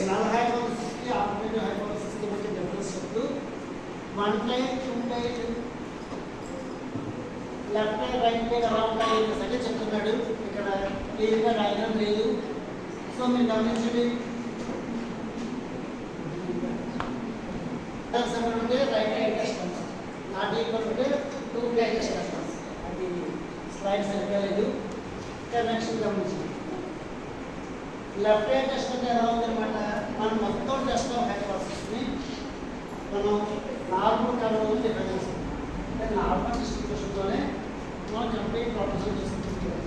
null hypothesis की alternative hypothesis के बीच difference చెప్తూ 1 plane 2 plane left plane right plane ఎలా ఉంటాయి అని సరే చెప్తున్నాడు. ఇక్కడ క్లియర్గా డయాగ్రామ్ లేదు. సో మీరు గమనించండి, ఉంటే right right distance not equal ఉంటే 2 ప్లేన్ డిస్టెన్స్. అది స్లైడ్ సరిగ్గా లేదు. కనెక్షన్ గమనించండి. లెఫ్ట్ హ్యాండ్ టెస్ట్ అంటే ఎలా ఉందన్నమాట, మనం మొత్తం టెస్ట్ ఆఫ్ హైపోథసిస్ని మనం నార్మల్ కర్వ్లో డిఫైన్ చేస్తాం. అంటే నార్మల్ డిస్ట్రిబ్యూషన్తోనే మనం కంప్లీట్ ప్రొపోజల్ చేసుకుంటాం.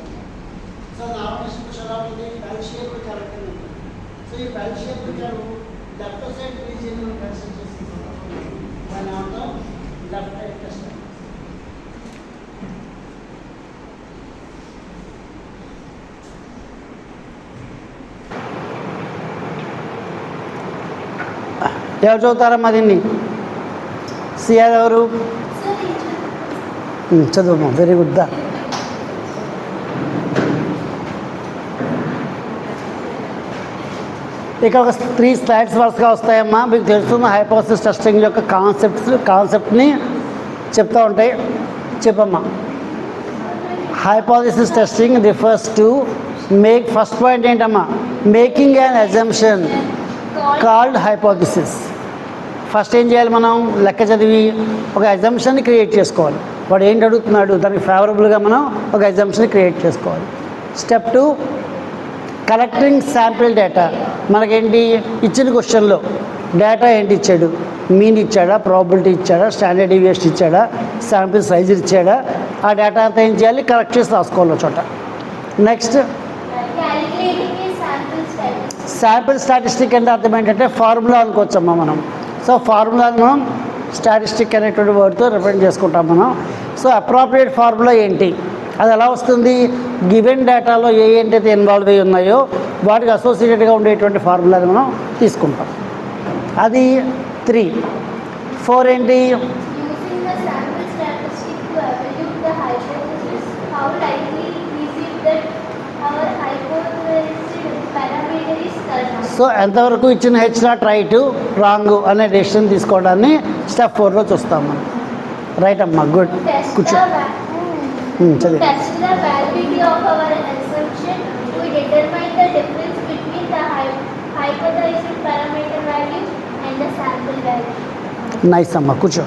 సో నార్మల్ డిస్ట్రిబ్యూషన్ ఎలా ఉంటుంది, బెల్ షేప్ కర్వ్ కింద ఉంటుంది. సో ఈ bell shape curve left side region మనం కన్సిడర్ చేసుకుంటాం. దాని ఏమంటాం లెఫ్ట్ హ్యాండ్ టెస్ట్. ఎవరు చదువుతారమ్మా దీన్ని? సిఆర్ ఎవరు చదువుమా? Very good. దా ఇక్కడ ఒక 3 స్లైడ్స్ వరుసగా వస్తాయమ్మా. మీకు తెలుస్తున్న హైపోథసిస్ టెస్టింగ్ యొక్క కాన్సెప్ట్ని చెప్తూ ఉంటాయి. చెప్పమ్మా. Hypothesis testing refers to make, first point ఏంటమ్మా, making an assumption called hypothesis. First ఏం చేయాలి, మనం లెక్క చదివి ఒక అజంప్షన్ని క్రియేట్ చేసుకోవాలి. వాడు ఏంటి అడుగుతున్నాడు దానికి ఫేవరబుల్గా మనం ఒక అజంప్షన్ క్రియేట్ చేసుకోవాలి. Step 2, collecting sample data. మనకేంటి ఇచ్చిన క్వశ్చన్లో డేటా ఏంటి ఇచ్చాడు, మీన్ ఇచ్చాడా, ప్రాబిలిటీ ఇచ్చాడా, స్టాండర్డ్ డీవియేషన్ ఇచ్చాడా, శాంపిల్ సైజ్ ఇచ్చాడా, ఆ డేటా అంతా ఏం చేయాలి, కలెక్ట్ చేసి రాసుకోవాలి చోట. నెక్స్ట్ శాంపిల్ స్టాటిస్టిక్ అంటే అర్థం ఏంటంటే ఫార్ములా అనుకోవచ్చమ్మా మనం. సో ఫార్ములాని మనం స్టాటిస్టిక్ అనేటువంటి వర్డ్తో రిప్రజెంట్ చేసుకుంటాం మనం. సో అప్రాప్రియేట్ ఫార్ములా ఏంటి, అది ఎలా వస్తుంది, గివెన్ డేటాలో ఏంటైతే ఇన్వాల్వ్ అయ్యి ఉన్నాయో వాటికి అసోసియేటెడ్గా ఉండేటువంటి ఫార్ములాని మనం తీసుకుంటాం. అది 3. 4 ఏంటి, సో ఎంతవరకు ఇచ్చిన H0 రైట్ రాంగ్ అనే డెసిషన్ తీసుకోవడాన్ని స్టెప్ 4లో చూస్తాం మనం. రైట్ అమ్మా, గుడ్. కూర్చో. చదివి. నైస్ అమ్మా, కూర్చో.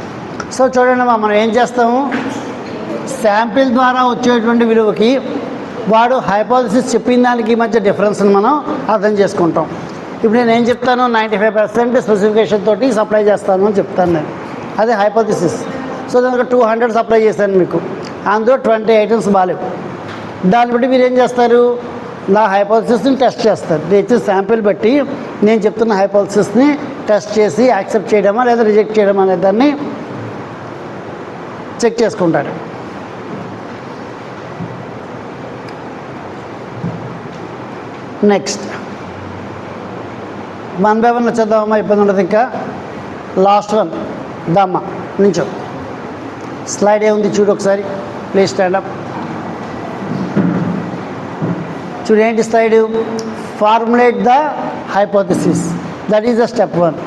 సో చూడండి అమ్మా, మనం ఏం చేస్తాము, శాంపిల్ ద్వారా వచ్చేటువంటి విలువకి వాడు హైపోథసిస్ చెప్పిన దానికి మధ్య డిఫరెన్స్ని మనం అర్థం చేసుకుంటాం. ఇప్పుడు నేను ఏం చెప్తాను, 95% స్పెసిఫికేషన్ తోటి సప్లై చేస్తాను అని చెప్తాను నేను. అదే హైపోథసిస్. సో దానికి 200 సప్లై చేశాను మీకు, అందులో 20 ఐటమ్స్ బాగాలేవు. దాన్ని బట్టి మీరు ఏం చేస్తారు, నా హైపోథసిస్ని టెస్ట్ చేస్తారు. నేను ఇచ్చిన శాంపిల్ బట్టి నేను చెప్తున్న హైపోథసిస్ని టెస్ట్ చేసి యాక్సెప్ట్ చేయడమా లేదా రిజెక్ట్ చేయడమా అనే దాన్ని చెక్ చేసుకుంటారు. నెక్స్ట్ 1 by 1 వచ్చేద్దామమ్మా, ఇబ్బంది ఉండదు. ఇంకా లాస్ట్ 1 దామ్మా నుంచో. స్లైడ్ ఏముంది చూడు ఒకసారి, ప్లీజ్ స్టాండ్ అప్. చూడు ఏంటి slide, formulate the hypothesis, that is the step 1.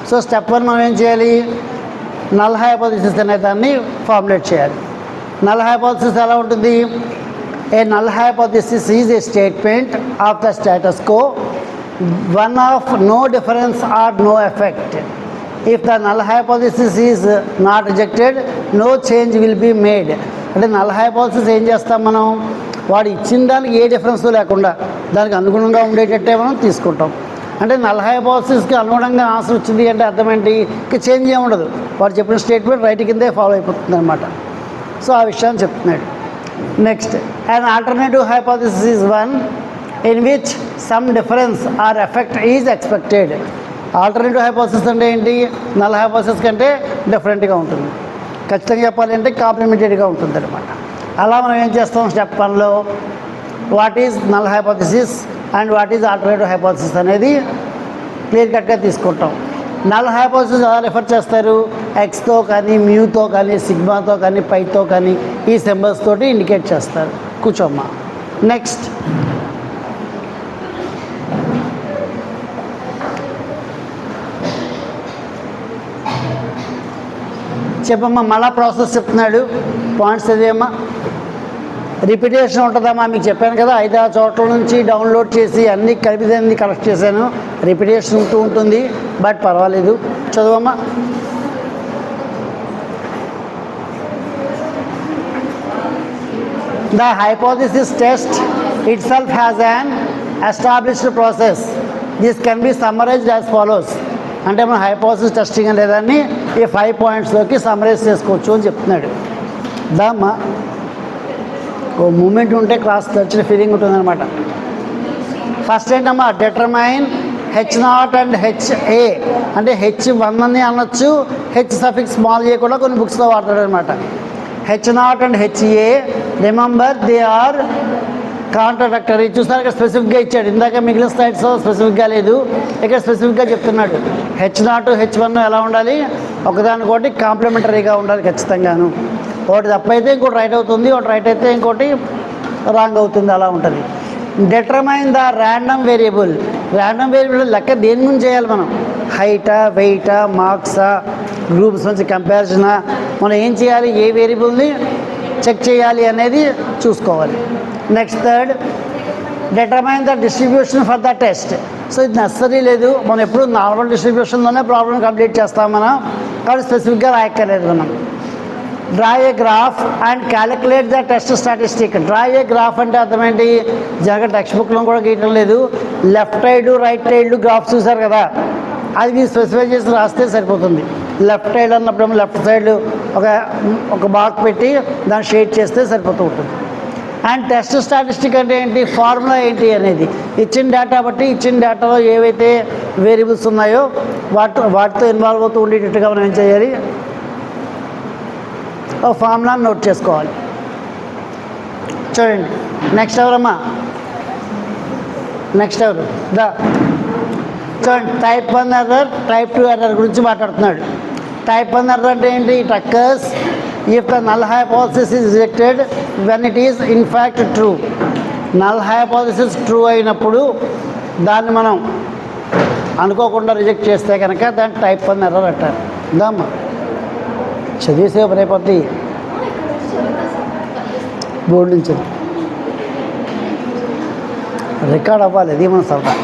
So step 1 మనం ఏం చేయాలి, నల్ హైపోథసిస్ అనే దాన్ని ఫార్ములేట్ చేయాలి. నల్ హైపోథసిస్ ఎలా ఉంటుంది, a null hypothesis is a statement of the status quo, one of no difference or no effect. If the null hypothesis is not rejected, no change will be made. అంటే null hypothesis ఏం చేస్తాం మనం, వాడు ఇచ్చిన దానికి a difference లేకుండా దానికి అనుగుణంగా ఉండేటట్టే మనం తీసుకుంటాం. అంటే నల్ హైపోథసిస్కి అనుగుణంగా ఆన్సర్ వచ్చింది అంటే అర్థం ఏంటి, ఇంకా చేంజ్ ఏమి ఉండదు, వాడు చెప్పిన స్టేట్మెంట్ రైట్ కిందే ఫాలో అయిపోతుంది అనమాట. సో ఆ విషయాన్ని చెప్తున్నాడు. Next, an alternative hypothesis is one in which some difference or effect is expected. Alternative hypothesis అంటే ఏంటి, నల్ హైపోథసిస్ కంటే డిఫరెంట్గా ఉంటుంది. ఖచ్చితంగా చెప్పాలంటే కాంప్లిమెంటరీగా ఉంటుంది అనమాట. అలా మనం ఏం చేస్తాం, స్టెప్ 1లో what is null hypothesis and what is alternative hypothesis అనేది క్లియర్ కట్గా తీసుకుంటాం. నల్ హైపోథసిస్ ఎలా రిఫర్ చేస్తారు, ఎక్స్తో కానీ మ్యూతో కానీ సిగ్మాతో కానీ పైతో కానీ ఈ సింబల్స్ తోటి ఇండికేట్ చేస్తారు. కూర్చోమ్మా. నెక్స్ట్ చెప్పమ్మా, మళ్ళా ప్రాసెస్ చెప్తున్నాడు. పాయింట్స్ చదివమ్మా. రిపిటేషన్ ఉంటుందమ్మా, మీకు చెప్పాను కదా 5-6 చోట్ల నుంచి డౌన్లోడ్ చేసి అన్నీ కలిపి కలెక్ట్ చేశాను. రిపిటేషన్ ఉంటూ ఉంటుంది, బట్ పర్వాలేదు. చదవమ్మా. The hypothesis test itself has an established process. This can be summarized as follows. అంటే మనం హైపోథసిస్ టెస్టింగ్ అనేదాన్ని ఈ 5 పాయింట్స్లోకి సమ్మరైజ్ చేసుకోవచ్చు అని చెప్తున్నాడు. దామ్మా ఓ మూమెంట్ ఉంటే క్లాస్ వచ్చిన ఫీలింగ్ ఉంటుందన్నమాట. ఫస్ట్ ఏంటమ్మా, డిటర్మైన్ H0 అండ్ HA. అంటే H1 అని అనొచ్చు, H సఫిక్స్ స్మాల్ ఏ కూడా కొన్ని బుక్స్లో వాడతాడు అనమాట. H0 and HA, remember they are contradictory. చూస్తారు ఇక్కడ స్పెసిఫిక్గా ఇచ్చాడు. ఇందాక మిగిలిన స్లైడ్స్లో స్పెసిఫిక్గా లేదు, ఇక్కడ స్పెసిఫిక్గా చెప్తున్నాడు. H0 H1 ఎలా ఉండాలి, ఒకదానికొకటి కాంప్లిమెంటరీగా ఉండాలి ఖచ్చితంగాను. ఒకటి తప్పైతే ఇంకోటి రైట్ అవుతుంది, ఒకటి రైట్ అయితే ఇంకోటి రాంగ్ అవుతుంది, అలా ఉంటుంది. Determine the random variable. Random variable లెక్క దేని గురించి చేయాలి మనం? హైటా, వెయిటా, మార్క్సా, గ్రూప్స్ నుంచి కంపారిజనా, మనం ఏం చేయాలి, ఏ వేరియబుల్ని చెక్ చేయాలి అనేది చూసుకోవాలి. Next third, determine the distribution for the test. So ఇది నెసరీ లేదు, మనం ఎప్పుడు నార్మల్ డిస్ట్రిబ్యూషన్లోనే ప్రాబ్లం కంప్లీట్ చేస్తాం మనం, కాబట్టి స్పెసిఫిక్గా రాయక్కర్లేదు మనం. Draw A graph and calculate the test statistic. Draw A graph అంటే అర్థం ఏంటి, జనరల్ టెక్స్ట్ బుక్లో కూడా గీయటం లేదు. Left side right side graph చూసారు కదా, అది మీరు స్పెసిఫై చేసి రాస్తే సరిపోతుంది. లెఫ్ట్ సైడ్ అన్నప్పుడు లెఫ్ట్ సైడ్ ఒక బాక్స్ పెట్టి దాన్ని షేడ్ చేస్తే సరిపోతూ ఉంటుంది. అండ్ టెస్ట్ స్టాటిస్టిక్ అంటే ఏంటి, ఫార్ములా ఏంటి అనేది ఇచ్చిన డేటా బట్టి ఇచ్చిన డేటాలో ఏవైతే వేరియబుల్స్ ఉన్నాయో వాటితో ఇన్వాల్వ్ అవుతూ ఉండేటట్టుగా మనం ఏం చేయాలి, ఒక ఫార్ములాని నోట్ చేసుకోవాలి. చూడండి నెక్స్ట్ ఎవరమ్మా, నెక్స్ట్ ఎవరు చూడండి. టైప్ 1 ఎర్రర్, టైప్ 2 ఎర్రర్ గురించి మాట్లాడుతున్నాడు. టైప్ 1 ఎర్రర్ అంటే ఏంటి, it occurs if the null hypothesis is rejected when it is in fact true. Null hypothesis true అయినప్పుడు దాన్ని మనం అనుకోకుండా రిజెక్ట్ చేస్తే కనుక దాన్ని టైప్ 1 ఎర్రర్ అంటారు. దామ్మా చదివేసే రేపటి బోర్డు నుంచి రికార్డ్ అవ్వాలి, అది మన సరదా.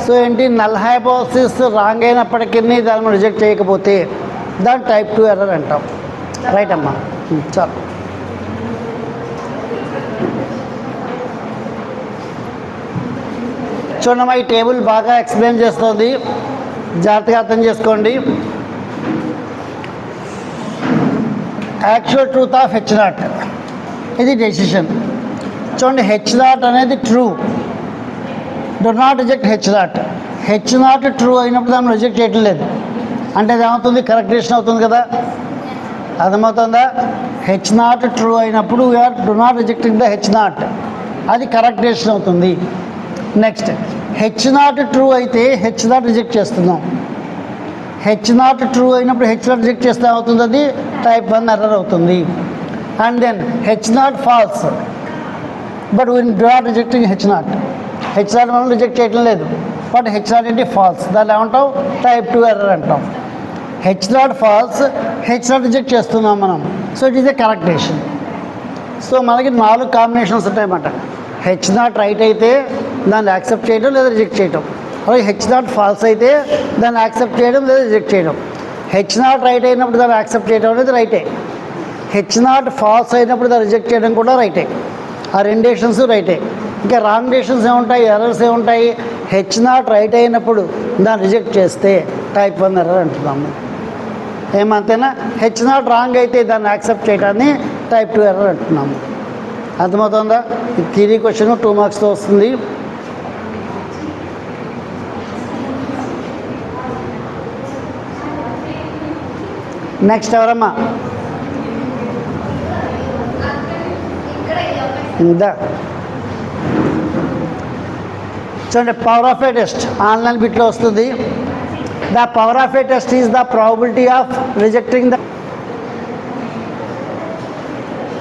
సో ఏంటి, నల్ హైపోథసిస్ రాంగ్ అయినప్పటికీ దాన్ని మనం రిజెక్ట్ చేయకపోతే దాన్ని టైప్ 2 ఎర్రర్ అంటాం. రైట్ అమ్మా, చాలు. చూడమ్మా, ఈ టేబుల్ బాగా ఎక్స్ప్లెయిన్ చేస్తుంది, జాగ్రత్తగా అర్థం చేసుకోండి. యాక్చువల్ ట్రూత్ ఆఫ్ H0, ఇది డెసిషన్. చూడండి, H0 అనేది true, do not reject H0. H0 true అయినప్పుడు దాన్ని రిజెక్ట్ చేయటం లేదు అంటే అది ఏమవుతుంది, కరెక్ట్ డెసిషన్ అవుతుంది కదా, అర్థమవుతుందా? H0 ట్రూ అయినప్పుడు we're do not rejecting the H0, అది కరెక్ట్ డెసిషన్ అవుతుంది. నెక్స్ట్, H0 ట్రూ అయితే H0 రిజెక్ట్ చేస్తున్నాం. H0 ట్రూ అయినప్పుడు H0 రిజెక్ట్ చేస్తే అవుతుంది, అది టైప్ 1 ఎర్రర్ అవుతుంది. And then H0 false, but we do not rejecting H0. H0 మనం రిజెక్ట్ చేయటం లేదు, బట్ H0 ఏంటి, ఫాల్స్, దాన్ని ఏమంటాం, టైప్ 2 ఎర్రర్ అంటాం. H0 ఫాల్స్, H0 రిజెక్ట్ చేస్తున్నాం మనం, so it is a correct decision. So మనకి 4 కాంబినేషన్స్ ఉంటాయన్నమాట. H0 రైట్ అయితే దాన్ని యాక్సెప్ట్ చేయడం లేదా రిజెక్ట్ చేయడం, అలాగే H0 ఫాల్స్ అయితే దాన్ని యాక్సెప్ట్ చేయడం లేదా రిజెక్ట్ చేయడం. H0 రైట్ అయినప్పుడు దాన్ని యాక్సెప్ట్ చేయడం అనేది రైటే, H0 ఫాల్స్ అయినప్పుడు దాన్ని రిజెక్ట్ చేయడం కూడా రైటే. ఆ 2 డెసిషన్స్ రైటే. ఇంకా రాంగ్ డెసిషన్స్ ఏముంటాయి, ఎర్రర్స్ ఏముంటాయి. H0 రైట్ అయినప్పుడు దాన్ని రిజెక్ట్ చేస్తే టైప్ 1 ఎర్రర్ అంటున్నాము. ఏమంతేనా, H0 రాంగ్ అయితే దాన్ని యాక్సెప్ట్ చేయడాన్ని టైప్ 2 ఎర్రర్ అంటున్నాము. అర్థమవుతుందా? ఈ థియరీ క్వశ్చన్ 2 మార్క్స్తో వస్తుంది. నెక్స్ట్ ఎవరమ్మా, ఇందా చూడండి, power of a test online బిట్లో వస్తుంది. The power of a test is the probability of rejecting the.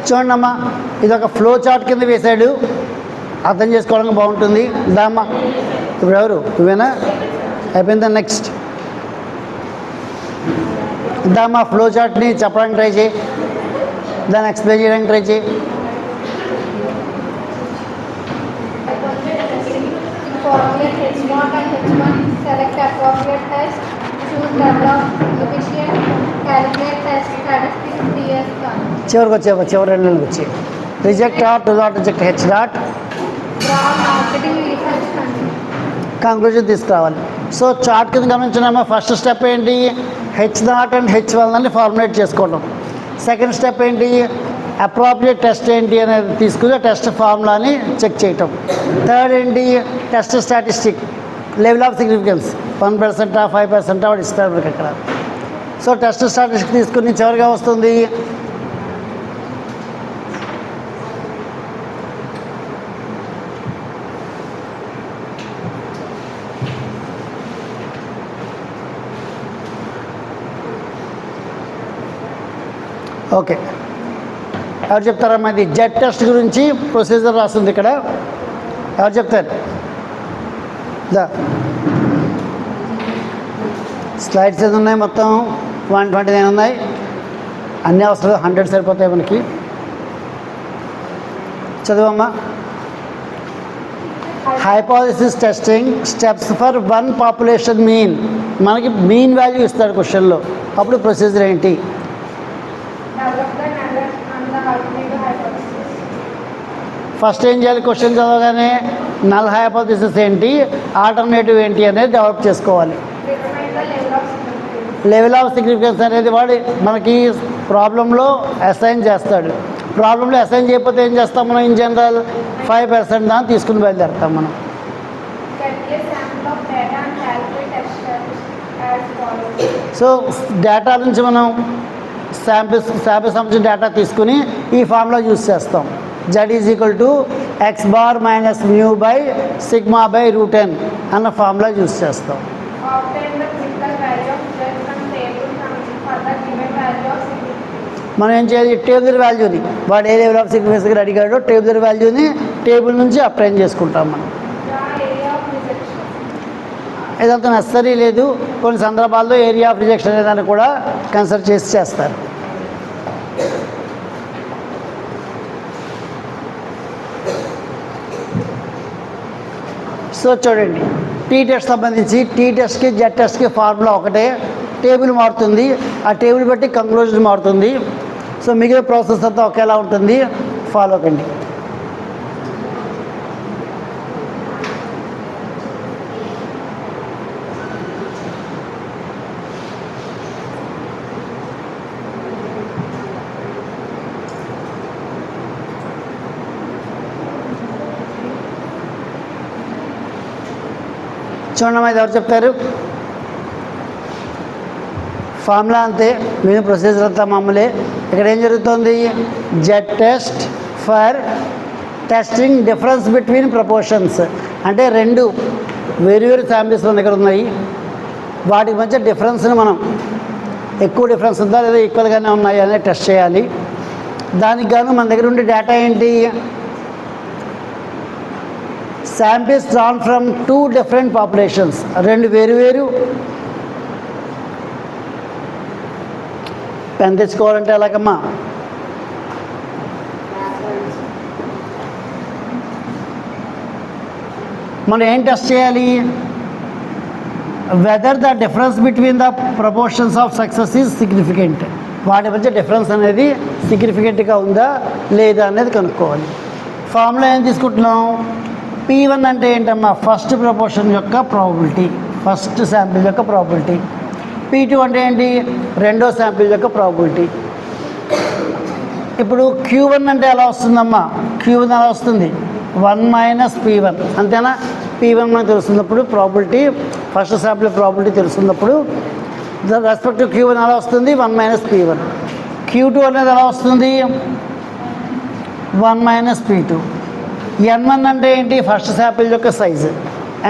చూడండి అమ్మా, ఇది ఒక ఫ్లో చార్ట్ కింద వేశాడు, అర్థం చేసుకోవడానికి బాగుంటుంది. దామ్మా ఇప్పుడు ఎవరు నువ్వేనా? అయిపోయిందా? నెక్స్ట్ దామ్మా ఫ్లో చార్ట్ని చెప్పడానికి ట్రై చేయి, దాన్ని ఎక్స్ప్లెయిన్ చేయడానికి ట్రై చేయి. Formulate H0 and H1, select appropriate test, choose develop efficient, calculate test statistics, DS count. చివరికి వచ్చే చివరి రెండుకి వచ్చి reject or to not reject H dot Draw marketing research content. Conclusion తీసుకురావాలి. సో చార్ట్ కింద గమనించినామా, ఫస్ట్ స్టెప్ ఏంటి? H0 and H1 అని ఫార్ములేట్ చేసుకోవడం. సెకండ్ స్టెప్ ఏంటి? అప్రోప్రియేట్ టెస్ట్ ఏంటి అనేది తీసుకుని టెస్ట్ ఫార్ములాని చెక్ చేయటం. థర్డ్ ఏంటి? Test statistic, level of significance 1%, 5% వాడు ఇస్తారు మనకి అక్కడ. సో టెస్ట్ స్టాటిస్టిక్ తీసుకుని చివరిగా వస్తుంది ఓకే. ఎవరు చెప్తారమ్మా? ఇది జెడ్ టెస్ట్ గురించి ప్రొసీజర్ రాస్తుంది ఇక్కడ. ఎవరు చెప్తారు? స్లైడ్స్ ఏది ఉన్నాయి? మొత్తం 129 ఉన్నాయి. అన్నీ అవసరం 100 సరిపోతాయి మనకి. చదువమ్మా. Hypothesis testing steps for one population mean. మనకి మీన్ వాల్యూ ఇస్తాడు క్వశ్చన్లో, అప్పుడు ప్రొసీజర్ ఏంటి? Develop the knowledge on the alternative hypothesis. First ఏం చేయాలి? క్వశ్చన్ చదవగానే నల్ హైపోథెసిస్ ఏంటి, ఆల్టర్నేటివ్ ఏంటి అనేది డెవలప్ చేసుకోవాలి. Determine the level of significance. Level of significance అనేది వాడు మనకి ప్రాబ్లంలో అసైన్ చేస్తాడు. ప్రాబ్లంలో అసైన్ చేయకపోతే ఏం చేస్తాం మనం? ఇన్ జనరల్ 5% దాన్ని తీసుకుని బయలుదేరుతాం మనం. Get a sample of data and calculate test statistics as follows. So data నుంచి మనం శాంపిల్స్ సంబంధించిన డేటా తీసుకుని ఈ ఫార్ములా యూజ్ చేస్తాం. Z is equal to X bar minus mu by sigma by √n అన్న ఫార్ములా యూజ్ చేస్తాం. Obtain the critical value of Z from table for the given value of significance. మనం ఏం చేయాలి? Table వాల్యూని, వాడు ఏ level of significance అడిగాడో table వాల్యూని table నుంచి apply చేసుకుంటాం మనం. Draw area of rejection. ఇదంతా నెసరీ లేదు, కొన్ని సందర్భాల్లో ఏరియా ఆఫ్ రిజెక్షన్ అనేదాన్ని కూడా కన్సిడర్ చేసి చేస్తారు. సో చూడండి, టీ టెస్ట్ సంబంధించి టీ టెస్ట్కి జెడ్ టెస్ట్కి ఫార్ములా ఒకటే, టేబుల్ మారుతుంది, ఆ టేబుల్ బట్టి కంక్లూజన్ మారుతుంది. సో మిగిలిన ప్రాసెస్ అంతా ఒకేలా ఉంటుంది, ఫాలో కండి. చూడండి, ఇది ఎవరు చెప్తారు? ఫార్ములా అంతే, మేము ప్రొసీజర్ అంతా మామూలే. ఇక్కడ ఏం జరుగుతుంది? Z test for testing difference between proportions. అంటే రెండు వేరు శాంపిల్స్ మన దగ్గర ఉన్నాయి, వాటి మధ్య డిఫరెన్స్ని మనం ఎక్కువ డిఫరెన్స్ ఉందా లేదా ఈక్వల్గానే ఉన్నాయి అనేది టెస్ట్ చేయాలి. దానికి గాను మన దగ్గర ఉండే డేటా ఏంటి? Samples drawn from 2 different populations. రెండు వేరు పెన్ తెచ్చుకోవాలంటే ఎలాగమ్మా? మనం ఏం టెస్ట్ చేయాలి? Whether the difference between the proportions of success is significant. వాటి మధ్య డిఫరెన్స్ అనేది సిగ్నిఫికెంట్గా ఉందా లేదా అనేది కనుక్కోవాలి. ఫార్ములా ఏం తీసుకుంటున్నాం? P1 అంటే ఏంటమ్మా? ఫస్ట్ ప్రపోర్షన్ యొక్క ప్రాబిలిటీ, ఫస్ట్ శాంపిల్ యొక్క ప్రాబిలిటీ. P2 అంటే ఏంటి? రెండో శాంపిల్ యొక్క ప్రాబిలిటీ. ఇప్పుడు Q1 అంటే ఎలా వస్తుందమ్మా? Q1 ఎలా వస్తుంది? 1 - P1 అంతేనా? P1 మనకు తెలుస్తున్నప్పుడు ప్రాబిలిటీ, ఫస్ట్ శాంపిల్ ప్రాబిలిటీ తెలుస్తున్నప్పుడు రెస్పెక్ట్ Q1 ఎలా వస్తుంది? 1 - P1. Q2 అనేది ఎలా వస్తుంది? 1 - P2. N1 అంటే ఏంటి? ఫస్ట్ శాంపిల్ యొక్క సైజు.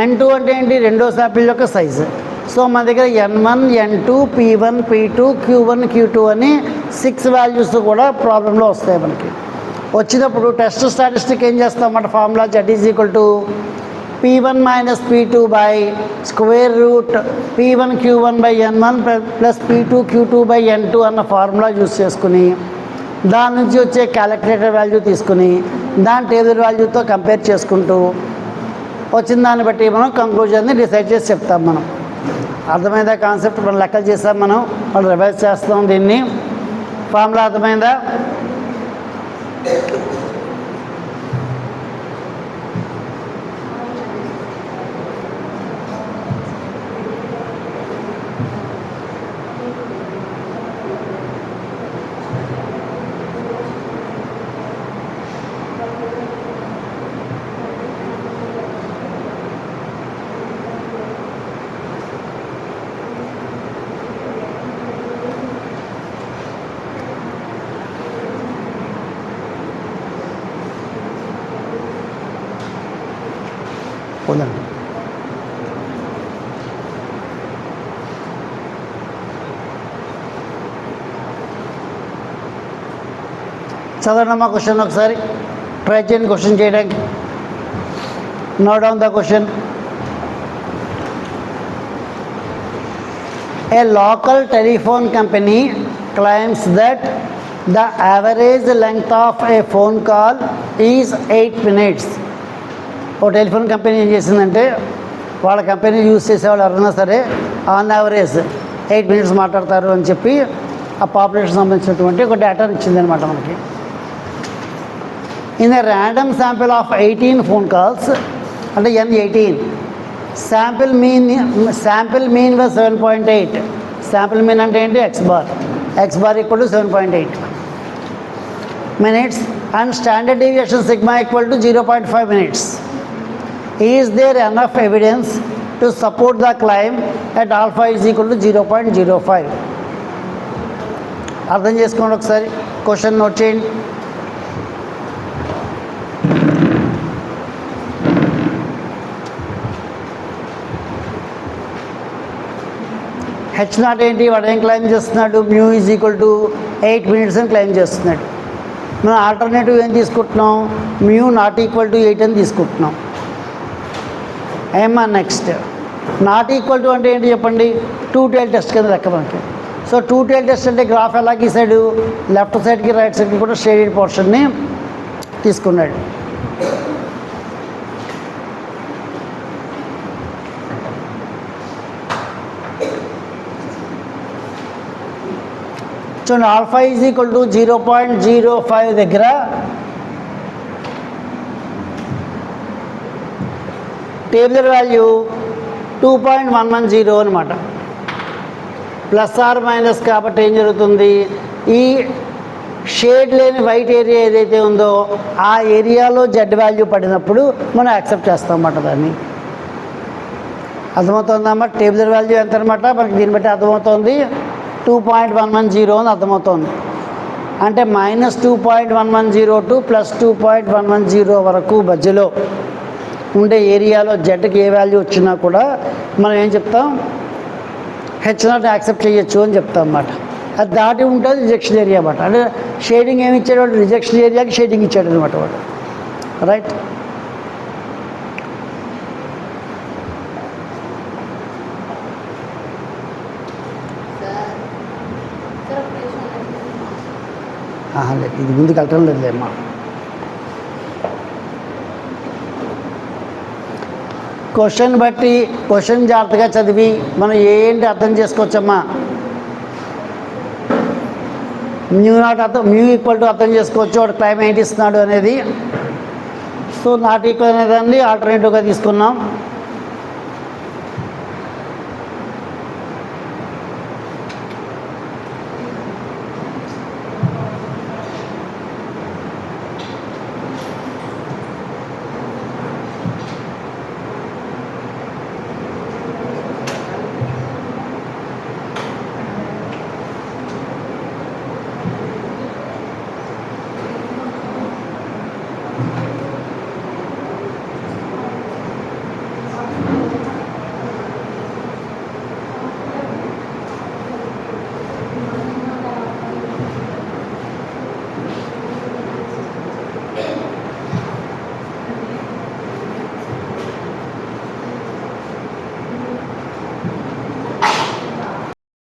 N2 అంటే ఏంటి? రెండో శాంపిల్ యొక్క సైజు. సో మన దగ్గర N1, N2, P1, P2, Q1, Q2 అని 6 వాల్యూస్ కూడా ప్రాబ్లంలో వస్తాయి మనకి. వచ్చినప్పుడు టెస్ట్ స్టాటిస్టిక్ ఏం చేస్తామన్నమాట, formula Z is equal to P1 minus P2 by square root P1 Q1 by N1 plus P2 Q2 by N2 అన్న ఫార్ములా యూస్ చేసుకుని దాని నుంచి వచ్చే క్యాలిక్యులేటర్ వాల్యూ తీసుకుని దాని టేబుల్ వాల్యూతో కంపేర్ చేసుకుంటూ వచ్చిన దాన్ని బట్టి మనం కంక్లూజన్ని డిసైడ్ చేసి చెప్తాం. మనం అర్థమైందా కాన్సెప్ట్? మనం లెక్కలు చేసాం, మనం రివైజ్ చేస్తాం దీన్ని. ఫార్ములా అర్థమైందా? పోదండి. చదవనమ్మా క్వశ్చన్ ఒకసారి, ట్రై చేయండి క్వశ్చన్ చేయడానికి. Note down the question. A local telephone company claims that the average length of a phone call is 8 minutes. ఓ టెలిఫోన్ కంపెనీ ఏం చేసిందంటే, వాళ్ళ కంపెనీ యూజ్ చేసేవాళ్ళు ఎవరైనా సరే ఆన్ యావరేజ్ 8 minutes మాట్లాడతారు అని చెప్పి ఆ పాపులేషన్ సంబంధించినటువంటి ఒక డేటాను ఇచ్చిందనమాట మనకి. In a random sample of 18 phone calls, అంటే N18, sample mean was 7.8. Sample mean అంటే ఏంటి? X bar equal to 7.8 minutes and standard deviation sigma equal to 0.5 minutes. Is there enough evidence to support the claim that alpha is equal to 0.05? అర్థం చేసుకోండి ఒకసారి, question note చేయండి. H0 ఏంటి? వాడు ఏం claim చేస్తున్నాడు? Mu is equal to 8 minutes అని claim చేస్తున్నాడు. మనం ఆల్టర్నేటివ్ ఏం తీసుకుంటున్నాం? మ్యూ నాట్ ఈక్వల్ టు 8 అని తీసుకుంటున్నాం. ఏమా నెక్స్ట్ నాట్ ఈక్వల్ టు అంటే ఏంటి చెప్పండి? 2 tail టెస్ట్ కింద లెక్క మనకి. సో 2 tail టెస్ట్ అంటే గ్రాఫ్ ఎలా గీసాడు? లెఫ్ట్ సైడ్కి రైట్ సైడ్కి కూడా షేడెడ్ పోర్షన్ని తీసుకున్నాడు. చూడండి, ఆల్ఫా ఈజ్ ఈక్వల్ టు 0.05 దగ్గర టేబుల్ వాల్యూ 2.110 అనమాట. ప్లస్ ఆర్ మైనస్ కాబట్టి ఏం జరుగుతుంది? ఈ షేడ్ లేని వైట్ ఏరియా ఏదైతే ఉందో ఆ ఏరియాలో జెడ్ వాల్యూ పడినప్పుడు మనం యాక్సెప్ట్ చేస్తాం అన్నమాట దాన్ని. అర్థమవుతుందమ్మా? టేబుల్ వాల్యూ ఎంత అనమాట మనకి, దీన్ని బట్టి అర్థమవుతుంది 2.110 అని అర్థమవుతుంది. అంటే -2.110 టు +2.110 వరకు మధ్యలో ఉండే ఏరియాలో జెడ్కి ఏ వాల్యూ వచ్చినా కూడా మనం ఏం చెప్తాం? H0 యాక్సెప్ట్ చేయొచ్చు అని చెప్తాం అన్నమాట. అది దాటి ఉంటుంది రిజెక్షన్ ఏరియా అన్నమాట. అంటే షేడింగ్ ఏమి ఇచ్చాడు వాడు? రిజెక్షన్ ఏరియాకి షేడింగ్ ఇచ్చాడు అనమాట వాడు. రైట్? లేదు, ఇది ముందుకు వెళ్ళటం లేదులేమ్మా. క్వశ్చన్ బట్టి క్వశ్చన్ జాగ్రత్తగా చదివి మనం ఏంటి అర్థం చేసుకోవచ్చమ్మా. మ్యూ ఈక్వల్ టు అర్థం చేసుకోవచ్చు, వాడు క్లైమ్ ఏంటి ఇస్తున్నాడు అనేది. సో నాట్ ఈక్వల్ అనేదాన్ని ఆల్టర్నేటివ్గా తీసుకున్నాం.